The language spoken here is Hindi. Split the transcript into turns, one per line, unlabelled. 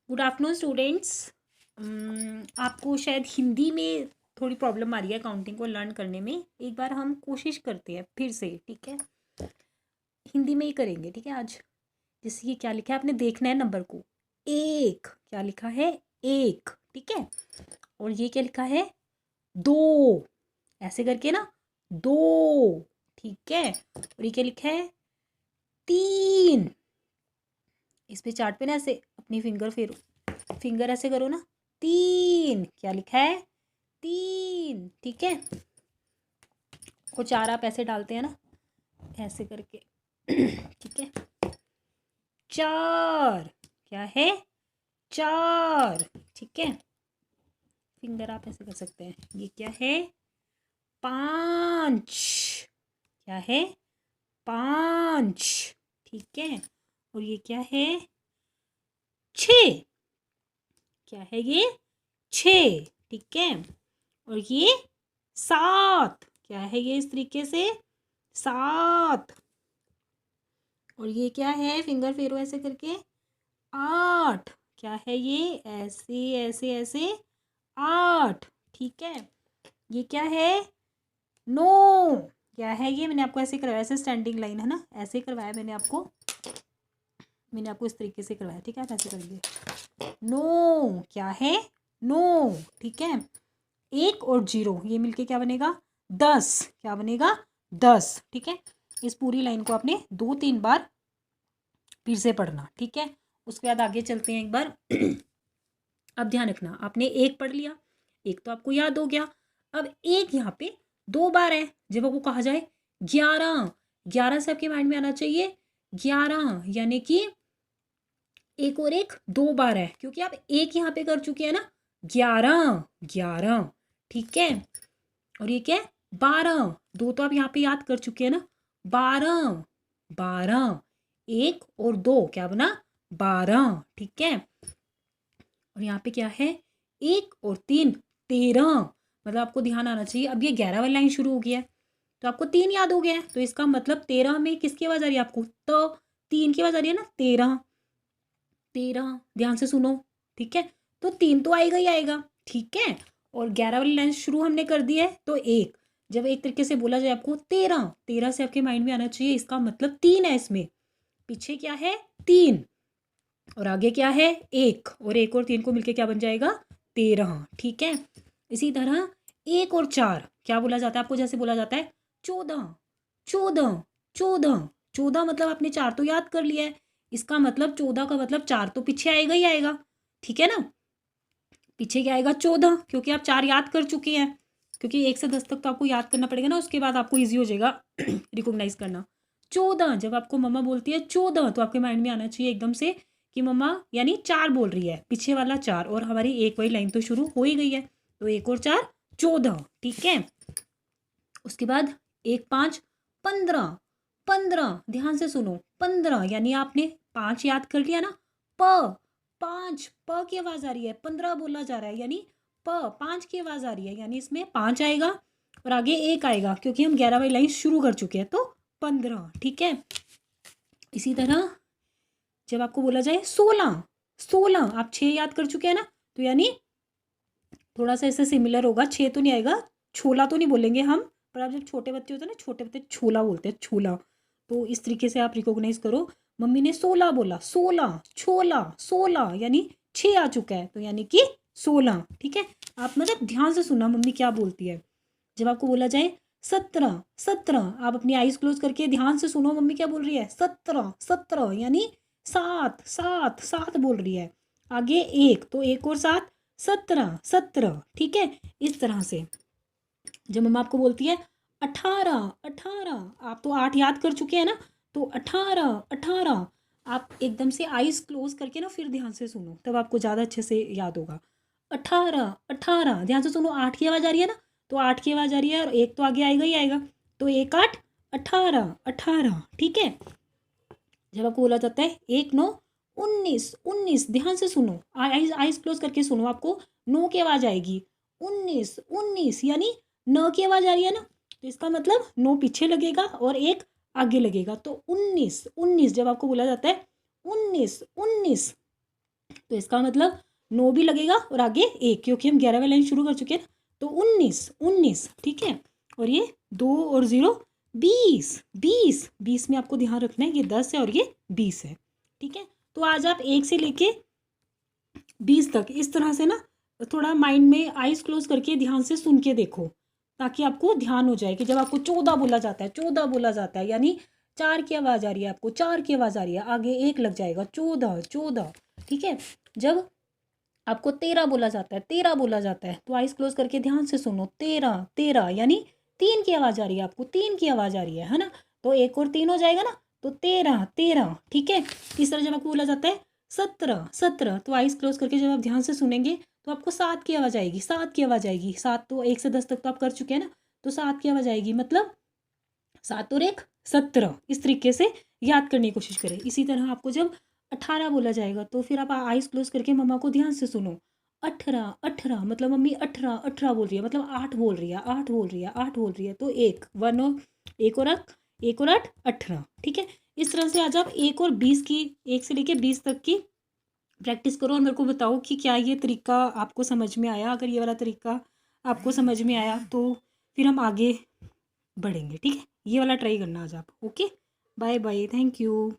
Good afternoon students. आपको शायद हिंदी में थोड़ी प्रॉब्लम आ रही है काउंटिंग को लर्न करने में। एक बार हम कोशिश करते हैं फिर से, ठीक है? हिंदी में ही करेंगे, ठीक है? आज जैसे ये क्या लिखा है, आपने देखना है नंबर को। एक क्या लिखा है? एक, ठीक है? और ये क्या लिखा है? दो, ऐसे करके ना, दो, ठीक है? और ये क्या लिखा है? तीन। इस पे चार्ट पे ना ऐसे अपनी फिंगर फेरो, फिंगर ऐसे करो ना। तीन क्या लिखा है? तीन, ठीक है? और चार आप ऐसे डालते हैं ना, ऐसे करके ठीक है? चार क्या है? चार, ठीक है? फिंगर आप ऐसे कर सकते हैं। ये क्या है? पांच, क्या है? पांच, ठीक है? और ये क्या है? छ, क्या है ये? छ, ठीक है? और ये सात, क्या है ये? इस तरीके से सात। और ये क्या है? फिंगर फेरो ऐसे करके। आठ, क्या है ये? ऐसे ऐसे ऐसे, आठ, ठीक है? ये क्या है? नौ, क्या है ये? मैंने आपको ऐसे करवाया, ऐसे स्टैंडिंग लाइन है ना, ऐसे करवाया मैंने आपको इस तरीके से करवाया, ठीक है? आप ऐसे करेंगे। नौ क्या है? नौ, ठीक है? एक और जीरो ये मिलके क्या बनेगा? दस, क्या बनेगा? दस, ठीक है? इस पूरी लाइन को आपने 2-3 बार फिर से पढ़ना, ठीक है? उसके बाद आगे चलते हैं एक बार। अब ध्यान रखना, आपने एक पढ़ लिया, एक तो आपको याद हो गया। अब एक यहाँ पे 2 बार है। जब आपको कहा जाए 11, 11 से आपके माइंड में आना चाहिए 11, यानी कि एक और एक 2 बार है, क्योंकि आप एक यहाँ पे कर चुके हैं ना। 11, 11, ठीक है? और ये क्या है? 12, 2 तो आप यहाँ पे याद कर चुके हैं ना। 12, 12, एक और दो क्या बना? 12, ठीक है? और यहाँ पे क्या है? एक और तीन, 13। मतलब आपको ध्यान आना चाहिए, अब ये 11 वाली लाइन शुरू हो गया है, तो आपको 3 याद हो गया है, तो इसका मतलब 13 में किसकी आवाज आ रही है आपको? तो 3 की आवाज आ रही है ना, 13, 13, ध्यान से सुनो, ठीक है? तो 3 तो आएगा ही आएगा, ठीक है? और 11 वाली लाइन शुरू हमने कर दी है, तो एक, जब एक तरीके से बोला जाए आपको 13, 13 से आपके माइंड में आना चाहिए इसका मतलब 3 है इसमें। पीछे क्या है? 3, और आगे क्या है? एक, और एक और तीन को मिलके क्या बन जाएगा? 13, ठीक है? इसी तरह एक और चार क्या बोला जाता है आपको? जैसे बोला जाता है 14, 14, 14, 14, मतलब आपने चार तो याद कर लिया है, इसका मतलब 14 का मतलब चार तो पीछे आएगा ही आएगा, ठीक है ना? पीछे क्या आएगा? 14, क्योंकि आप चार याद कर चुके हैं, क्योंकि 1 से 10 तक तो आपको याद करना पड़ेगा ना, उसके बाद आपको ईजी हो जाएगा रिकॉग्नाइज करना। 14, जब आपको मम्मा बोलती है 14, तो आपके माइंड में आना चाहिए एकदम से कि मम्मा यानी चार बोल रही है, पीछे वाला चार, और हमारी एक वही लाइन तो शुरू हो ही गई है, तो एक और चार 14, ठीक है? उसके बाद एक 5, 15, 15, ध्यान से सुनो, 15 यानी आपने 5 याद कर लिया ना। प, 5, प की आवाज आ रही है, 15 बोला जा रहा है, यानी प, 5 की आवाज आ रही है, यानी इसमें 5 आएगा और आगे एक आएगा, क्योंकि हम 11 वाली लाइन शुरू कर चुके हैं, तो 15, ठीक है? इसी तरह जब आपको बोला जाए 16, 16, आप 6 याद कर चुके हैं ना, तो यानी थोड़ा सा ऐसे सिमिलर होगा, 6 तो नहीं आएगा, छोला तो नहीं बोलेंगे हम, पर आप जब छोटे बच्चे होते हैं ना, छोटे बच्चे छोला बोलते हैं, छोला। तो इस तरीके से आप रिकॉग्नाइज करो। मम्मी ने 16 बोला, 16, छोला, 16, यानी 6 आ चुका है, तो यानी कि 16, ठीक है? आप मतलब ध्यान से सुनना मम्मी क्या बोलती है। जब आपको बोला जाए 17, 17, आप अपनी आईज क्लोज करके ध्यान से सुनो मम्मी क्या बोल रही है। 17, 17, यानी 7, 7, 7 बोल रही है। आगे एक, तो एक और 7, 17, 17, ठीक है? इस तरह से जब मम्मा आपको बोलती है 18, 18, आप तो 8 याद कर चुके हैं ना, तो 18, 18, आप एकदम से आईज क्लोज करके ना फिर ध्यान से सुनो, तब आपको ज़्यादा अच्छे से याद होगा। 18, 18, ध्यान से सुनो, 8 की आवाज़ आ रही है ना, तो 8 की आवाज़ आ रही है और एक तो आगे आएगा ही आएगा, तो 1 8, 18, 18, ठीक है? जब आपको बोला जाता है 1 9, 19, 19, ध्यान से सुनो, आईज आईज क्लोज करके सुनो, आपको 9 की आवाज़ आएगी। 19, 19, यानी न की आवाज़ आ रही है ना, तो इसका मतलब 9 पीछे लगेगा और एक आगे लगेगा, तो 19, 19, जब आपको बोला जाता है 19, 19, तो इसका मतलब 9 भी लगेगा और आगे 1, क्योंकि हम 11वां लाइन शुरू कर चुके हैं ना। तो 19, 19, ठीक है। और ये 2 और 0 20, 20, 20 में आपको ध्यान रखना है ये 10 है और ये 20 है, ठीक है। तो आज आप 1 से लेके 20 तक इस तरह से ना थोड़ा माइंड में आइज क्लोज करके ध्यान से सुन के देखो, ताकि आपको ध्यान हो जाए कि जब आपको 14 बोला जाता है, 14 बोला जाता है, यानी 4 की आवाज़ आ रही है, आपको 4 की आवाज़ आ रही है, आगे 1 लग जाएगा, 14, 14, ठीक है। जब आपको 13 बोला जाता है, 13 बोला जाता है, तो आइज क्लोज करके ध्यान से सुनो, 13, 13, यानी 3 की आवाज़ आ रही है, आपको 3 की आवाज़ आ रही है ना। तो 1 और 3 हो जाएगा ना, तो 13, 13, ठीक है। इस तरह जब आपको बोला जाता है 17, 17, तो आइज क्लोज करके जब आप ध्यान से सुनेंगे तो आपको 7 की आवाज़ आएगी, 7 की आवाज़ आएगी। 7 तो 1 से 10 तक तो आप कर चुके हैं ना, तो 7 की आवाज़ आएगी, मतलब 7 और 1 17। इस तरीके से याद करने की कोशिश करें। इसी तरह आपको जब 18 बोला जाएगा तो फिर आप आइज क्लोज करके मम्मा को ध्यान से सुनो, 18, 18, मतलब मम्मी 18, 18 बोल रही है, मतलब 8 बोल रही है, 8 बोल रही है, 8 बोल रही है, तो 1, 1 और 1 और 8, 1 और 8 18, ठीक है। इस तरह से आज आप 1 और 20 की, 1 से लेके 20 तक की प्रैक्टिस करो और मेरे को बताओ कि क्या ये तरीका आपको समझ में आया। अगर ये वाला तरीका आपको समझ में आया तो फिर हम आगे बढ़ेंगे, ठीक है। ये वाला ट्राई करना आज आप, okay. Bye bye, thank you.